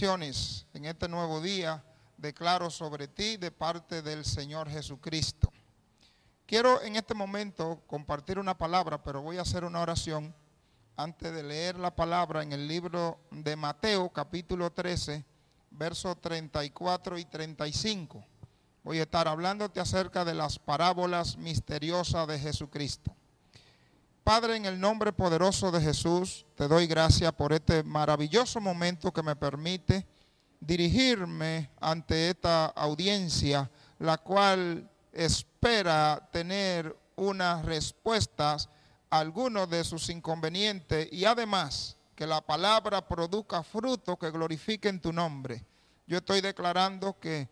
bendiciones en este nuevo día. Declaro sobre ti de parte del Señor Jesucristo. Quiero en este momento compartir una palabra, pero voy a hacer una oración antes de leer la palabra en el libro de Mateo, capítulo 13, versos 34 y 35. Voy a estar hablándote acerca de las parábolas misteriosas de Jesucristo. Padre, en el nombre poderoso de Jesús, te doy gracias por este maravilloso momento que me permite dirigirme ante esta audiencia, la cual espera tener unas respuestas a algunos de sus inconvenientes y además que la palabra produzca frutos que glorifiquen tu nombre. Yo estoy declarando que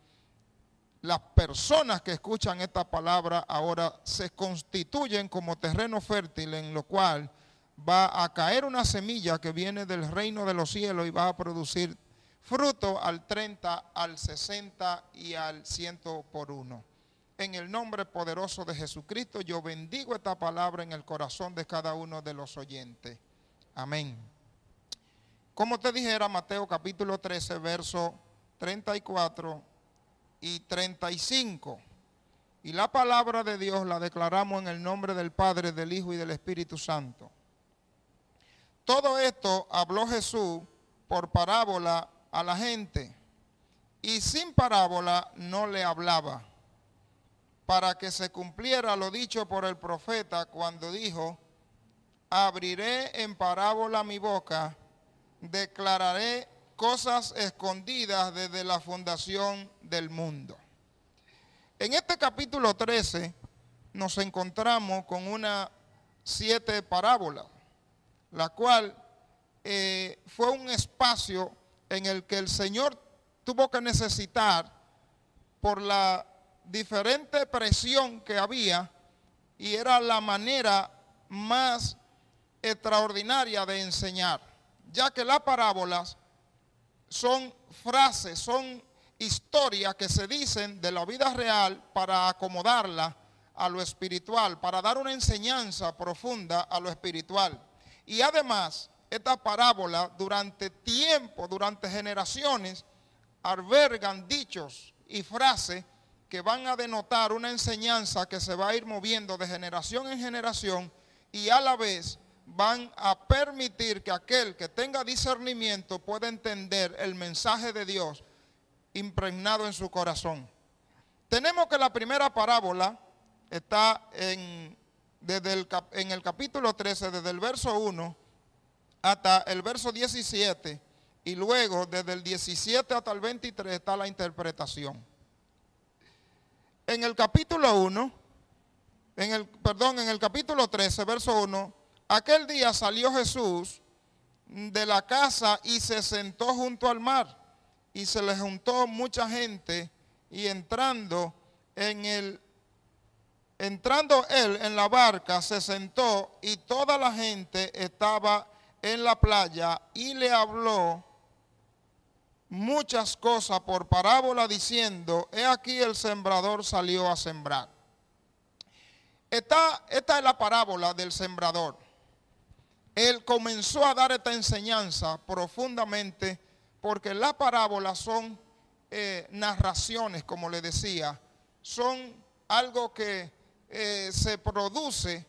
las personas que escuchan esta palabra ahora se constituyen como terreno fértil en lo cual va a caer una semilla que viene del reino de los cielos y va a producir fruto al 30, al 60 y al 100 por uno. En el nombre poderoso de Jesucristo yo bendigo esta palabra en el corazón de cada uno de los oyentes. Amén. Como te dijera, Mateo capítulo 13, verso 34 y 35. Y la palabra de Dios la declaramos en el nombre del Padre, del Hijo y del Espíritu Santo. Todo esto habló Jesús por parábola a la gente, y sin parábola no le hablaba, para que se cumpliera lo dicho por el profeta cuando dijo: abriré en parábola mi boca, declararé cosas escondidas desde la fundación del mundo. En este capítulo 13 nos encontramos con una 7 parábolas, la cual fue un espacio en el que el Señor tuvo que necesitar por la diferente presión que había, y era la manera más extraordinaria de enseñar, ya que las parábolas son frases, son historias que se dicen de la vida real para acomodarla a lo espiritual, para dar una enseñanza profunda a lo espiritual. Y además, estas parábolas durante tiempo, durante generaciones, albergan dichos y frases que van a denotar una enseñanza que se va a ir moviendo de generación en generación, y a la vez van a permitir que aquel que tenga discernimiento pueda entender el mensaje de Dios impregnado en su corazón. Tenemos que la primera parábola está en el capítulo 13, desde el verso 1 hasta el verso 17, y luego desde el 17 hasta el 23 está la interpretación. En el capítulo 1, en el capítulo 13, verso 1, aquel día salió Jesús de la casa y se sentó junto al mar, y se le juntó mucha gente, y entrando él en la barca se sentó, y toda la gente estaba en la playa, y le habló muchas cosas por parábola diciendo: he aquí el sembrador salió a sembrar. Esta es la parábola del sembrador. Él comenzó a dar esta enseñanza profundamente porque las parábolas son narraciones, como le decía, son algo que se produce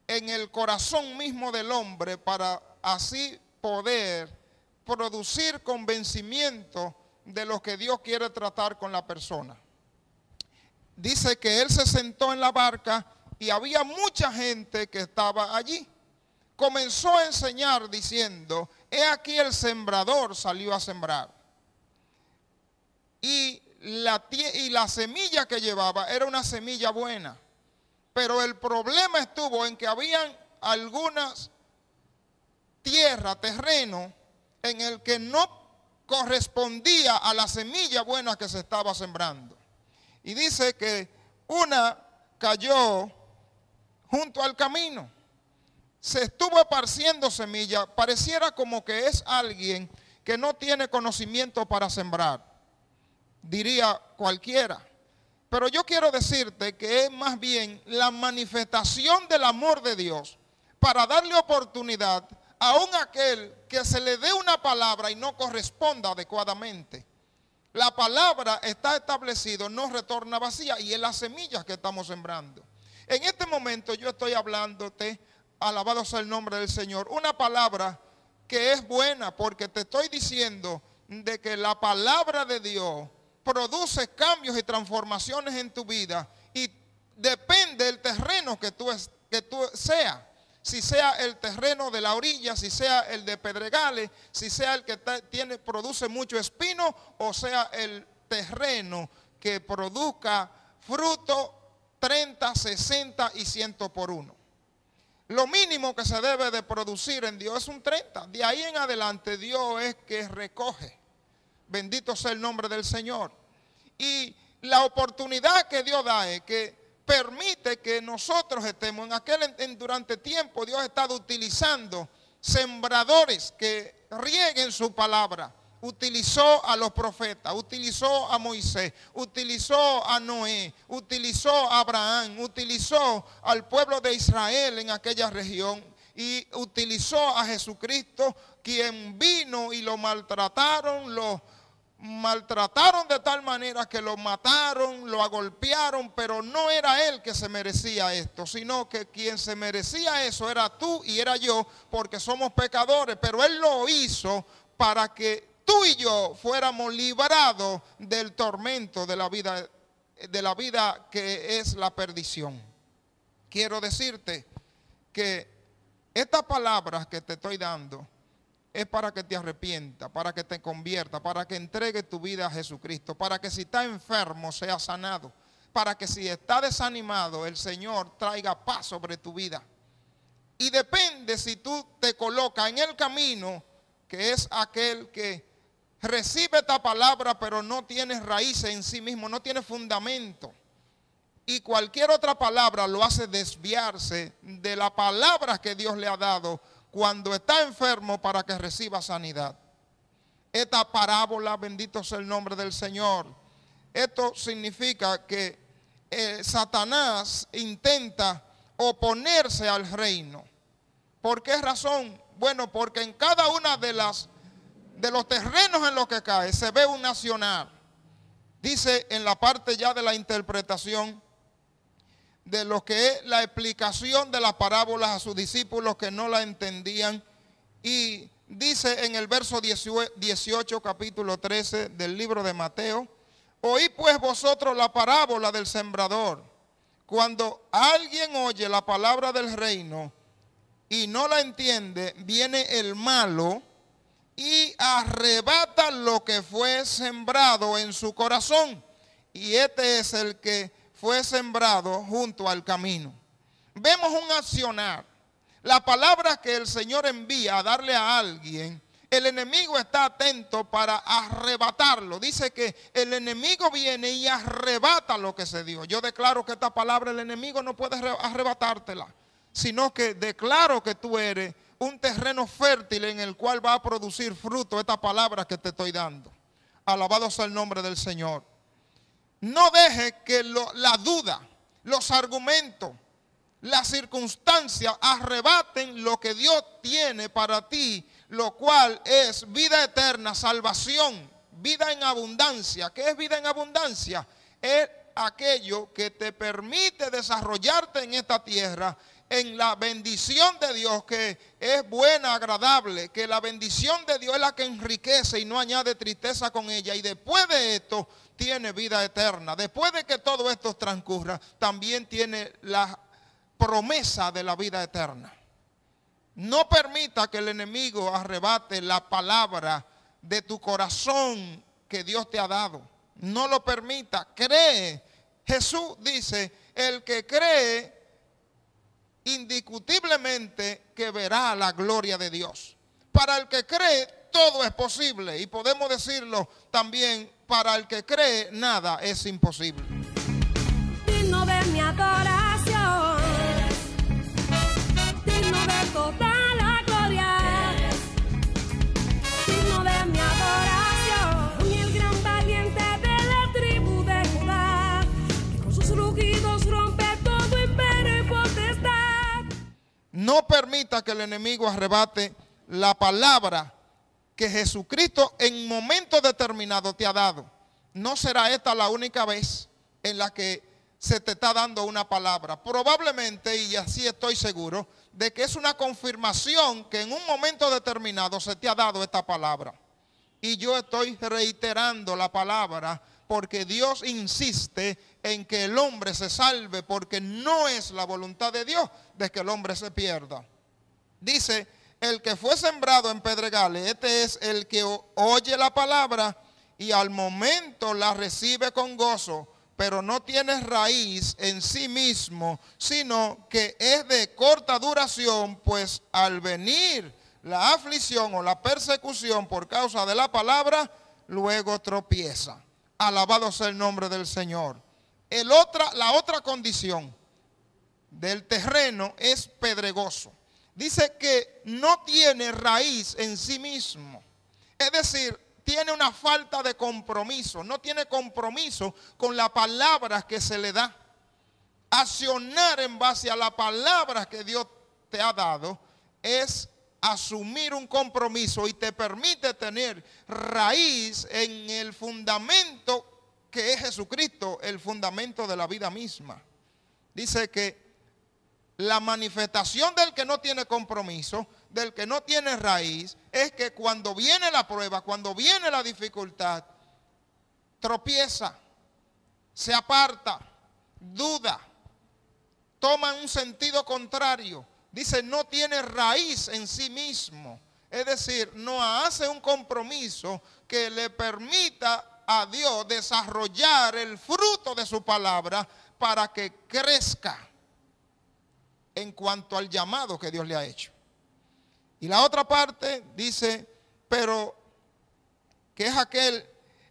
en el corazón mismo del hombre para así poder producir convencimiento de lo que Dios quiere tratar con la persona. Dice que él se sentó en la barca y había mucha gente que estaba allí. Comenzó a enseñar diciendo: he aquí el sembrador salió a sembrar. Y la semilla que llevaba era una semilla buena. Pero el problema estuvo en que habían algunas tierras, terreno, en el que no correspondía a la semilla buena que se estaba sembrando. Y dice que una cayó junto al camino. Se estuvo esparciendo semilla. Pareciera como que es alguien que no tiene conocimiento para sembrar, diría cualquiera. Pero yo quiero decirte que es más bien la manifestación del amor de Dios para darle oportunidad aún aquel que se le dé una palabra y no corresponda adecuadamente. La palabra está establecida, no retorna vacía, y es las semillas que estamos sembrando. En este momento yo estoy hablándote, alabado sea el nombre del Señor, una palabra que es buena, porque te estoy diciendo de que la palabra de Dios produce cambios y transformaciones en tu vida, y depende del terreno que tú seas. Si sea el terreno de la orilla, si sea el de pedregales, si sea el que produce mucho espino, o sea el terreno que produzca fruto 30, 60 y 100 por uno. Lo mínimo que se debe de producir en Dios es un 30. De ahí en adelante Dios es que recoge. Bendito sea el nombre del Señor. Y la oportunidad que Dios da es que permite que nosotros estemos durante tiempo. Dios ha estado utilizando sembradores que rieguen su palabra. Utilizó a los profetas, utilizó a Moisés, utilizó a Noé, utilizó a Abraham, utilizó al pueblo de Israel en aquella región, y utilizó a Jesucristo, quien vino y lo maltrataron de tal manera que lo mataron, lo agolpearon, pero no era él que se merecía esto, sino que quien se merecía eso era tú y era yo, porque somos pecadores, pero él lo hizo para que tú y yo fuéramos librados del tormento de la vida que es la perdición. Quiero decirte que estas palabras que te estoy dando es para que te arrepientas, para que te conviertas, para que entregues tu vida a Jesucristo, para que si estás enfermo seas sanado, para que si estás desanimado el Señor traiga paz sobre tu vida. Y depende si tú te colocas en el camino, que es aquel que recibe esta palabra pero no tiene raíces en sí mismo, no tiene fundamento. Y cualquier otra palabra lo hace desviarse de la palabra que Dios le ha dado cuando está enfermo, para que reciba sanidad. Esta parábola, bendito sea el nombre del Señor, esto significa que Satanás intenta oponerse al reino. ¿Por qué razón? Bueno, porque en cada una de los terrenos en los que cae se ve un nacional. Dice en la parte ya de la interpretación de lo que es la explicación de las parábolas a sus discípulos que no la entendían, y dice en el verso 18, capítulo 13 del libro de Mateo: oí pues vosotros la parábola del sembrador. Cuando alguien oye la palabra del reino y no la entiende, viene el malo y arrebata lo que fue sembrado en su corazón, y este es el que fue sembrado junto al camino. Vemos un accionar. La palabra que el Señor envía a darle a alguien, el enemigo está atento para arrebatarlo. Dice que el enemigo viene y arrebata lo que se dio. Yo declaro que esta palabra el enemigo no puede arrebatártela, sino que declaro que tú eres un terreno fértil en el cual va a producir fruto esta palabra que te estoy dando. Alabado sea el nombre del Señor. No deje que la duda, los argumentos, las circunstancias arrebaten lo que Dios tiene para ti, lo cual es vida eterna, salvación, vida en abundancia. ¿Qué es vida en abundancia? Es aquello que te permite desarrollarte en esta tierra en la bendición de Dios, que es buena, agradable, que la bendición de Dios es la que enriquece y no añade tristeza con ella. Y después de esto tiene vida eterna. Después de que todo esto transcurra, también tiene la promesa de la vida eterna. No permita que el enemigo arrebate la palabra de tu corazón que Dios te ha dado. No lo permita. Cree. Jesús dice: el que cree indiscutiblemente que verá la gloria de Dios. Para el que cree todo es posible, y podemos decirlo también: para el que cree nada es imposible. Digno de mi adoración, digno de toda la gloria, digno de mi adoración, y el gran valiente de la tribu de Judá, que con sus rugidos rompe todo imperio y potestad. No permita que el enemigo arrebate la palabra que Jesucristo en momentos determinados te ha dado. No será esta la única vez en la que se te está dando una palabra. Probablemente, y así estoy seguro, de que es una confirmación que en un momento determinado se te ha dado esta palabra. Y yo estoy reiterando la palabra porque Dios insiste en que el hombre se salve, porque no es la voluntad de Dios de que el hombre se pierda. Dice, el que fue sembrado en pedregales, este es el que oye la palabra y al momento la recibe con gozo, pero no tiene raíz en sí mismo, sino que es de corta duración, pues al venir la aflicción o la persecución por causa de la palabra, luego tropieza. Alabado sea el nombre del Señor. La otra condición del terreno es pedregoso. Dice que no tiene raíz en sí mismo. Es decir, tiene una falta de compromiso. No tiene compromiso con la palabra que se le da. Accionar en base a la palabra que Dios te ha dado es asumir un compromiso y te permite tener raíz en el fundamento que es Jesucristo, el fundamento de la vida misma. Dice que la manifestación del que no tiene compromiso, del que no tiene raíz, es que cuando viene la prueba, cuando viene la dificultad, tropieza, se aparta, duda, toma un sentido contrario. Dice, no tiene raíz en sí mismo. Es decir, no hace un compromiso que le permita a Dios desarrollar el fruto de su palabra para que crezca en cuanto al llamado que Dios le ha hecho. Y la otra parte dice, pero que es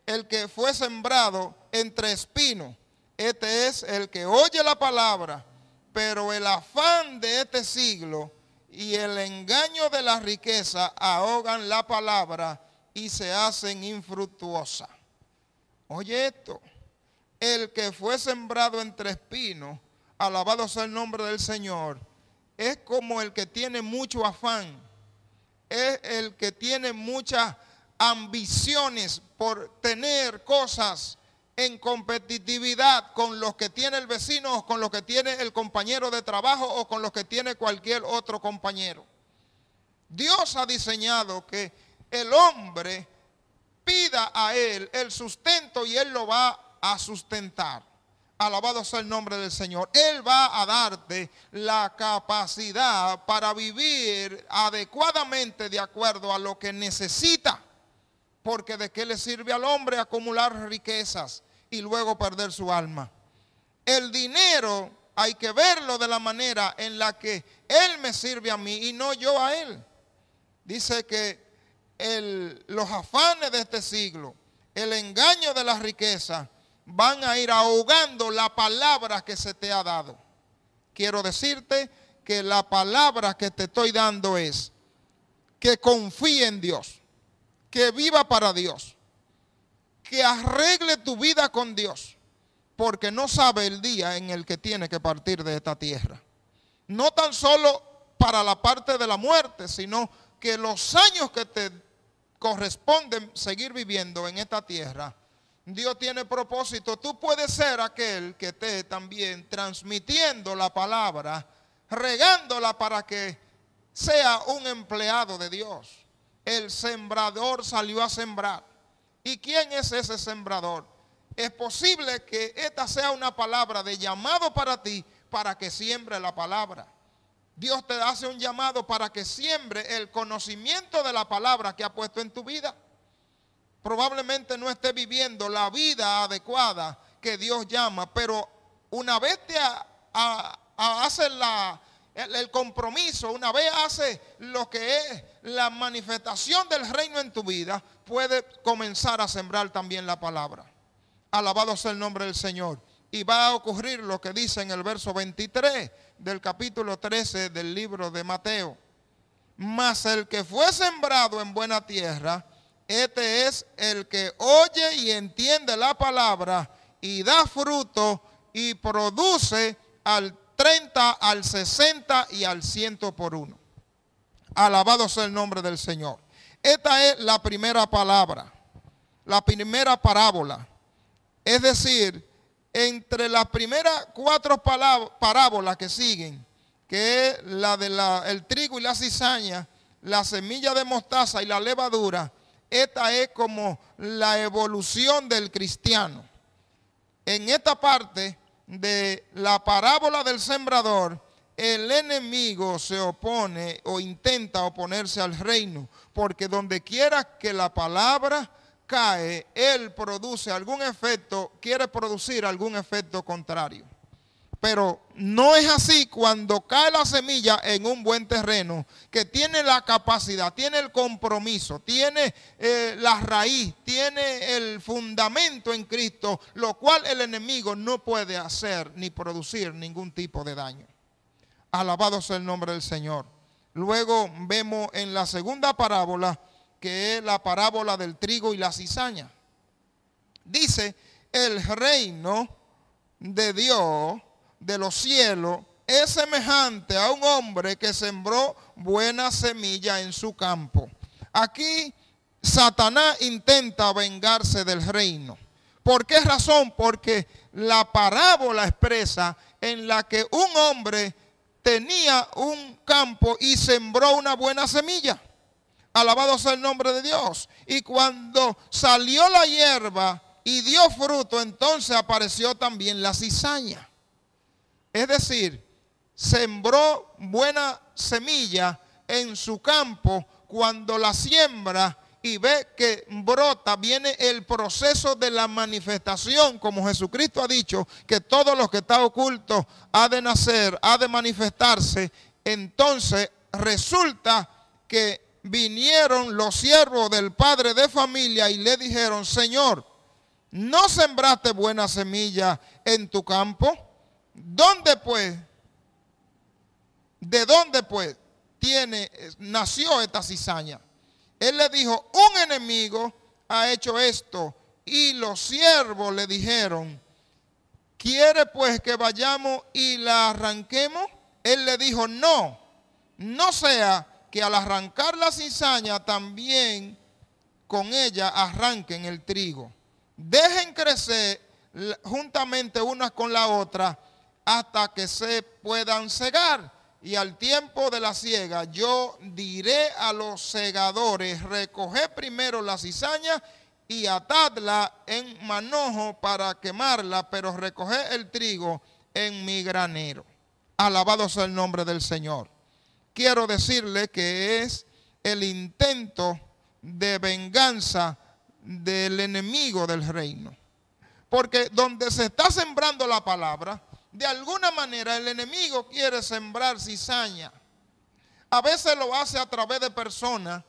el que fue sembrado entre espinos. Este es el que oye la palabra, pero el afán de este siglo y el engaño de la riqueza ahogan la palabra y se hacen infructuosa. Oye esto, el que fue sembrado entre espinos, alabado sea el nombre del Señor, es como el que tiene mucho afán, es el que tiene muchas ambiciones por tener cosas en competitividad con los que tiene el vecino o con los que tiene el compañero de trabajo o con los que tiene cualquier otro compañero. Dios ha diseñado que el hombre pida a él el sustento y él lo va a sustentar. Alabado sea el nombre del Señor. Él va a darte la capacidad para vivir adecuadamente de acuerdo a lo que necesita. Porque de qué le sirve al hombre acumular riquezas y luego perder su alma. El dinero hay que verlo de la manera en la que él me sirve a mí y no yo a él. Dice que los afanes de este siglo, el engaño de la riqueza, van a ir ahogando la palabra que se te ha dado. Quiero decirte que la palabra que te estoy dando es que confíe en Dios, que viva para Dios, que arregle tu vida con Dios, porque no sabe el día en el que tiene que partir de esta tierra. No tan solo para la parte de la muerte, sino que los años que te corresponden seguir viviendo en esta tierra, Dios tiene propósito. Tú puedes ser aquel que esté también transmitiendo la palabra, regándola para que sea un empleado de Dios. El sembrador salió a sembrar. ¿Y quién es ese sembrador? Es posible que esta sea una palabra de llamado para ti, para que siembre la palabra. Dios te hace un llamado para que siembre el conocimiento de la palabra que ha puesto en tu vida. Probablemente no estés viviendo la vida adecuada que Dios llama, pero una vez te haces el compromiso, una vez haces lo que es la manifestación del reino en tu vida, puedes comenzar a sembrar también la palabra. Alabado sea el nombre del Señor. Y va a ocurrir lo que dice en el verso 23 del capítulo 13 del libro de Mateo. Mas el que fue sembrado en buena tierra, este es el que oye y entiende la palabra y da fruto y produce al 30, al 60 y al 100 por uno. Alabado sea el nombre del Señor. Esta es la primera palabra, la primera parábola. Es decir, entre las primeras 4 parábolas que siguen, que es la del trigo y la cizaña, la semilla de mostaza y la levadura, esta es como la evolución del cristiano. En esta parte de la parábola del sembrador, el enemigo se opone o intenta oponerse al reino, porque donde quiera que la palabra cae, él produce algún efecto, quiere producir algún efecto contrario. Pero no es así cuando cae la semilla en un buen terreno, que tiene la capacidad, tiene el compromiso, tiene la raíz, tiene el fundamento en Cristo, lo cual el enemigo no puede hacer ni producir ningún tipo de daño. Alabado sea el nombre del Señor. Luego vemos en la segunda parábola, que es la parábola del trigo y la cizaña. Dice, el reino de Dios, de los cielos, es semejante a un hombre que sembró buena semilla en su campo. Aquí Satanás intenta vengarse del reino. ¿Por qué razón? Porque la parábola expresa en la que un hombre tenía un campo y sembró una buena semilla. Alabado sea el nombre de Dios. Y cuando salió la hierba y dio fruto, entonces apareció también la cizaña. Es decir, sembró buena semilla en su campo. Cuando la siembra y ve que brota, viene el proceso de la manifestación, como Jesucristo ha dicho, que todo lo que está oculto ha de nacer, ha de manifestarse. Entonces resulta que vinieron los siervos del padre de familia y le dijeron, Señor, ¿no sembraste buena semilla en tu campo? ¿Dónde pues? ¿De dónde pues nació esta cizaña? Él le dijo, un enemigo ha hecho esto. Y los siervos le dijeron, ¿quiere pues que vayamos y la arranquemos? Él le dijo, no sea que al arrancar la cizaña también con ella arranquen el trigo. Dejen crecer juntamente unas con la otra hasta que se puedan segar. Y al tiempo de la siega yo diré a los segadores, recoged primero la cizaña y atadla en manojo para quemarla, pero recoged el trigo en mi granero. Alabado sea el nombre del Señor. Quiero decirle que es el intento de venganza del enemigo del reino. Porque donde se está sembrando la palabra, de alguna manera el enemigo quiere sembrar cizaña. A veces lo hace a través de personas,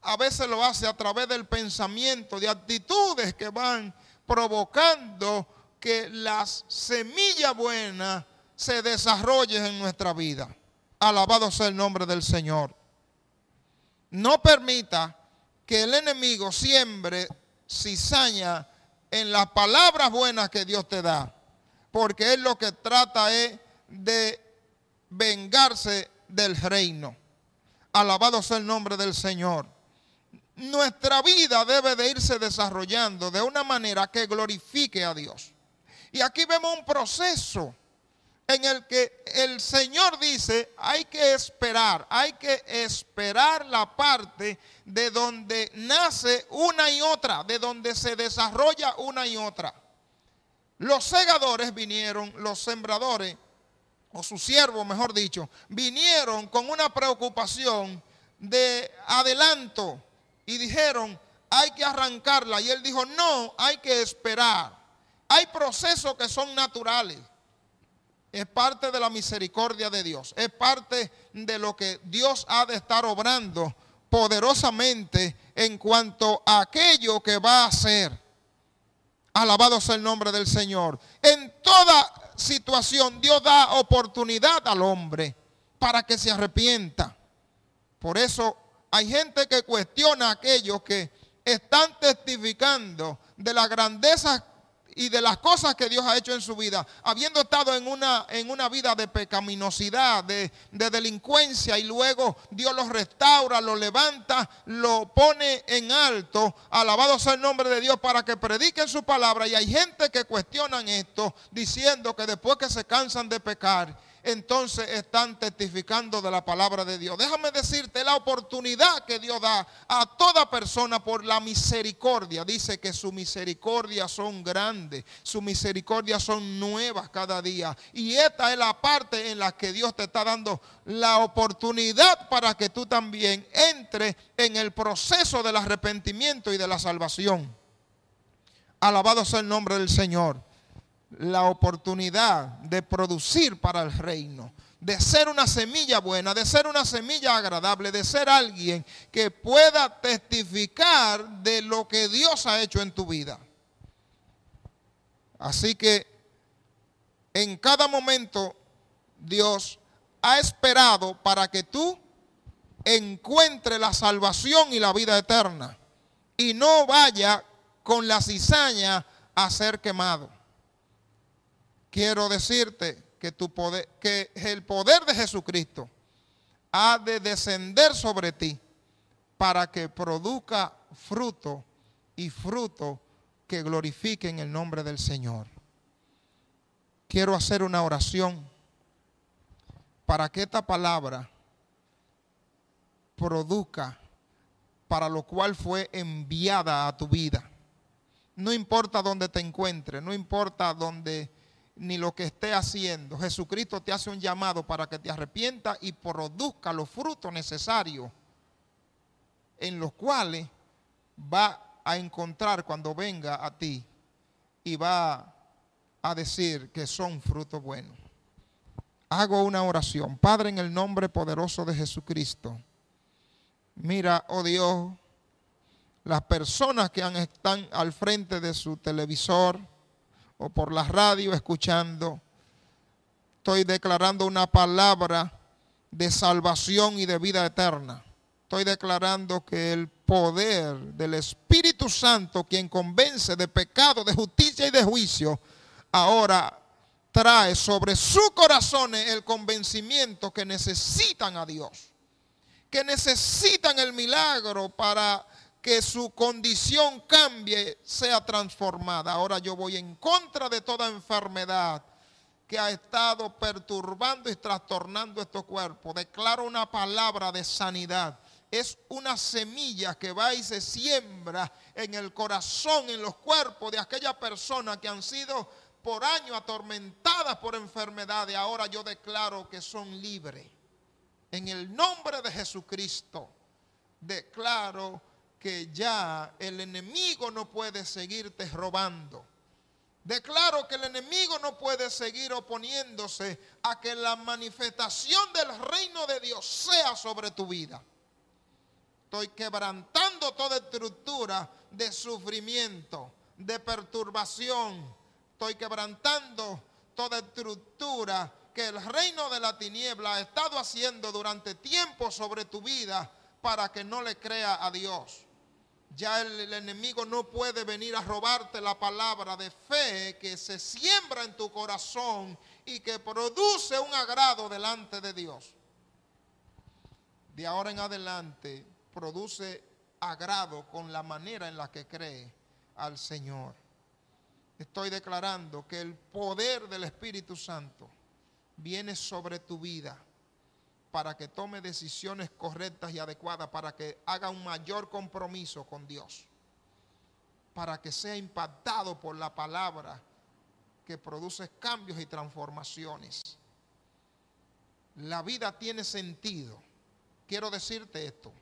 a veces lo hace a través del pensamiento, de actitudes que van provocando que las semillas buenas se desarrollen en nuestra vida. Alabado sea el nombre del Señor. No permita que el enemigo siembre cizaña en las palabras buenas que Dios te da, porque él lo que trata es de vengarse del reino. Alabado sea el nombre del Señor. Nuestra vida debe de irse desarrollando de una manera que glorifique a Dios. Y aquí vemos un proceso en el que el Señor dice, hay que esperar la parte de donde nace una y otra, de donde se desarrolla una y otra. Los segadores vinieron, los sembradores, o sus siervos mejor dicho, vinieron con una preocupación de adelanto y dijeron, hay que arrancarla. Y él dijo, no, hay que esperar. Hay procesos que son naturales. Es parte de la misericordia de Dios. Es parte de lo que Dios ha de estar obrando poderosamente en cuanto a aquello que va a hacer. Alabado sea el nombre del Señor. En toda situación Dios da oportunidad al hombre para que se arrepienta. Por eso hay gente que cuestiona a aquellos que están testificando de la grandeza y de las cosas que Dios ha hecho en su vida, habiendo estado en una vida de pecaminosidad, de delincuencia, y luego Dios los restaura, los levanta, lo pone en alto, alabado sea el nombre de Dios, para que prediquen su palabra. Y hay gente que cuestionan esto, diciendo que después que se cansan de pecar, entonces están testificando de la palabra de Dios. Déjame decirte la oportunidad que Dios da a toda persona por la misericordia. Dice que sus misericordias son grandes, sus misericordias son nuevas cada día. Y esta es la parte en la que Dios te está dando la oportunidad para que tú también entres en el proceso del arrepentimiento y de la salvación. Alabado sea el nombre del Señor. La oportunidad de producir para el reino, de ser una semilla buena, de ser una semilla agradable, de ser alguien que pueda testificar de lo que Dios ha hecho en tu vida. Así que en cada momento Dios ha esperado para que tú encuentres la salvación y la vida eterna y no vaya con la cizaña a ser quemado. Quiero decirte que el poder de Jesucristo ha de descender sobre ti para que produzca fruto, y fruto que glorifique en el nombre del Señor. Quiero hacer una oración para que esta palabra produzca para lo cual fue enviada a tu vida. No importa dónde te encuentres, no importa dónde ni lo que esté haciendo. Jesucristo te hace un llamado para que te arrepientas y produzca los frutos necesarios en los cuales va a encontrar cuando venga a ti y va a decir que son frutos buenos. Hago una oración. Padre, en el nombre poderoso de Jesucristo, mira, oh Dios, las personas que están al frente de su televisor o por la radio escuchando, estoy declarando una palabra de salvación y de vida eterna. Estoy declarando que el poder del Espíritu Santo, quien convence de pecado, de justicia y de juicio, ahora trae sobre sus corazones el convencimiento que necesitan a Dios, que necesitan el milagro para que su condición cambie, sea transformada. Ahora yo voy en contra de toda enfermedad que ha estado perturbando y trastornando estos cuerpos. Declaro una palabra de sanidad. Es una semilla que va y se siembra en el corazón, en los cuerpos de aquellas personas que han sido por años atormentadas por enfermedades. Ahora yo declaro que son libres. En el nombre de Jesucristo declaro que ya el enemigo no puede seguirte robando. Declaro que el enemigo no puede seguir oponiéndose a que la manifestación del reino de Dios sea sobre tu vida. Estoy quebrantando toda estructura de sufrimiento, de perturbación. Estoy quebrantando toda estructura que el reino de la tiniebla ha estado haciendo durante tiempo sobre tu vida para que no le crea a Dios. Ya el enemigo no puede venir a robarte la palabra de fe que se siembra en tu corazón y que produce un agrado delante de Dios. De ahora en adelante produce agrado con la manera en la que cree al Señor. Estoy declarando que el poder del Espíritu Santo viene sobre tu vida para que tome decisiones correctas y adecuadas, para que haga un mayor compromiso con Dios, para que sea impactado por la palabra que produce cambios y transformaciones. La vida tiene sentido. Quiero decirte esto.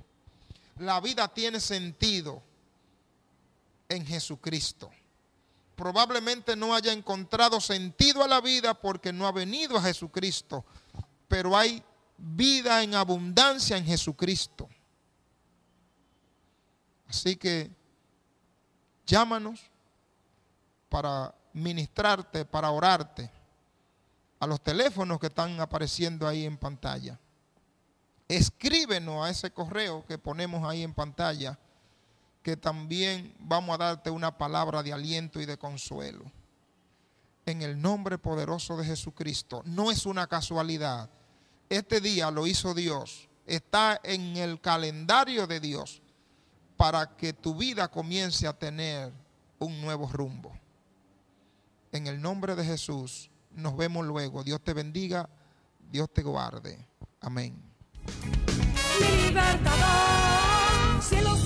La vida tiene sentido en Jesucristo. Probablemente no haya encontrado sentido a la vida porque no ha venido a Jesucristo, pero hay vida en abundancia en Jesucristo. Así que llámanos para ministrarte, para orarte, a los teléfonos que están apareciendo ahí en pantalla. Escríbenos a ese correo que ponemos ahí en pantalla, que también vamos a darte una palabra de aliento y de consuelo. en el nombre poderoso de Jesucristo. No es una casualidad. Este día lo hizo Dios. Está en el calendario de Dios para que tu vida comience a tener un nuevo rumbo. En el nombre de Jesús, nos vemos luego. Dios te bendiga, Dios te guarde. Amén. Mi libertador, cielo